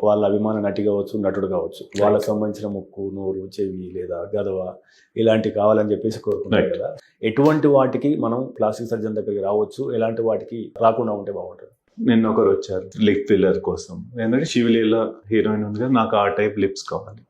వాళ్ళ అభిమాన నటి కావచ్చు, నటుడు కావచ్చు, వాళ్ళకి సంబంధించిన ముక్కు, నోరు, చెవి లేదా గదవ ఇలాంటివి కావాలని చెప్పేసి కోరుకుంటారు కదా. ఎటువంటి వాటికి మనం ప్లాస్టిక్ సర్జన్ దగ్గరికి రావచ్చు, ఎలాంటి వాటికి రాకుండా ఉంటే బాగుంటుంది? నిన్న ఒకరు వచ్చారు లిప్ ఫిల్లర్ కోసం. ఏంటంటే శివలీల హీరోయిన్ ఉంది కదా, నాకు ఆ టైప్ లిప్స్ కావాలి.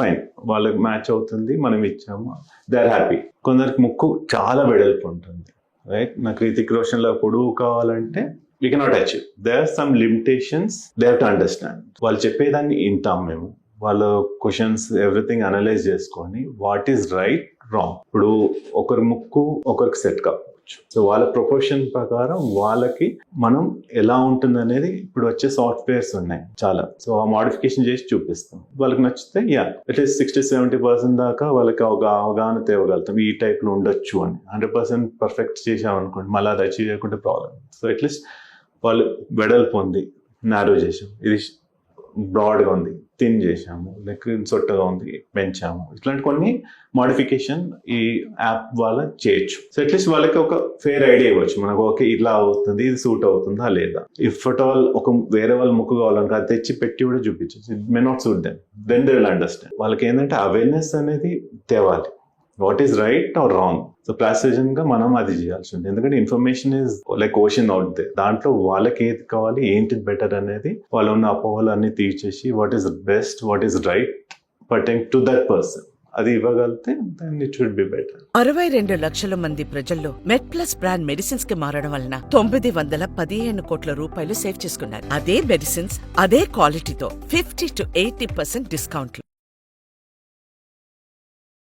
ఫైన్, వాళ్ళకి మ్యాచ్ అవుతుంది, మనం ఇచ్చాము, దే ఆర్ హ్యాపీ. కొందరికి ముక్కు చాలా వెడల్పు ఉంటుంది, రైట్? నాకు రితిక్ రోషన్ లో పొడుగు కావాలంటే we cannot achieve. There are some limitations they have to understand. వాళ్ళు చెప్పేదాన్ని వింటాం మేము, వాళ్ళ క్వశ్చన్స్ ఎవ్రీథింగ్ అనలైజ్ చేసుకొని వాట్ ఈస్ రైట్ రాంగ్. ఇప్పుడు ఒకరి ముక్కు ఒకరికి సెట్ కావచ్చు, సో వాళ్ళ ప్రొపోర్షన్ ప్రకారం వాళ్ళకి మనం ఎలా ఉంటుంది అనేది ఇప్పుడు వచ్చే సాఫ్ట్వేర్స్ ఉన్నాయి చాలా, సో ఆ మోడిఫికేషన్ చేసి చూపిస్తాం. వాళ్ళకి నచ్చితే అట్లీస్ట్ 60-70% దాకా వాళ్ళకి ఒక అవగాహన తేవగలుగుతాం, ఈ టైప్ లో ఉండొచ్చు అని. 100% పర్ఫెక్ట్ చేసామనుకోండి, మళ్ళీ అది అచీవ్ చేయకుంటే ప్రాబ్లం. సో అట్లీస్ట్ వాళ్ళు వెడల్పు ఉంది, నారో చేసాము, ఇది బ్రాడ్గా ఉంది, థిన్ చేసాము, లైక్ సొట్టగా ఉంది, పెంచాము. ఇట్లాంటి కొన్ని మోడిఫికేషన్ ఈ యాప్ వాళ్ళ చేయొచ్చు. సో అట్లీస్ట్ వాళ్ళకి ఒక ఫేర్ ఐడియా ఇవ్వచ్చు మనకు, ఓకే ఇలా అవుతుంది, ఇది సూట్ అవుతుందా లేదా. ఇఫ్ అట్ ఆల్ ఒక వేరే వాళ్ళ ముక్కు కావాలనుకో అది తెచ్చి పెట్టి కూడా చూపించచ్చు, it may not suit them, then they will understand. వాళ్ళకి ఏంటంటే అవేర్నెస్ అనేది తేవాలి, what is right or wrong. So plastic surgeon గా మనం అది చేయాల్సి ఉంటుంది, ఎందుకంటే information is like ocean out there. దాంట్లో వాళ్ళకి ఏది కావాలి, ఏంటి బెటర్ అనేది వాళ్ళు ఉన్న అపోహలు అన్ని తీర్చేసి what is best, what is right pertain to that person, అది ఇవ్వగలిగితే then it should be better. 62 లక్షల మంది ప్రజల్లో మెడ్ ప్లస్ బ్రాండ్ మెడిసిన్స్ కి మారడం వలన 915 కోట్ల రూపాయలు సేవ్ చేసుకున్నారు. అదే మెడిసిన్స్ అదే క్వాలిటీతో 50-80% డిస్కౌంట్లు.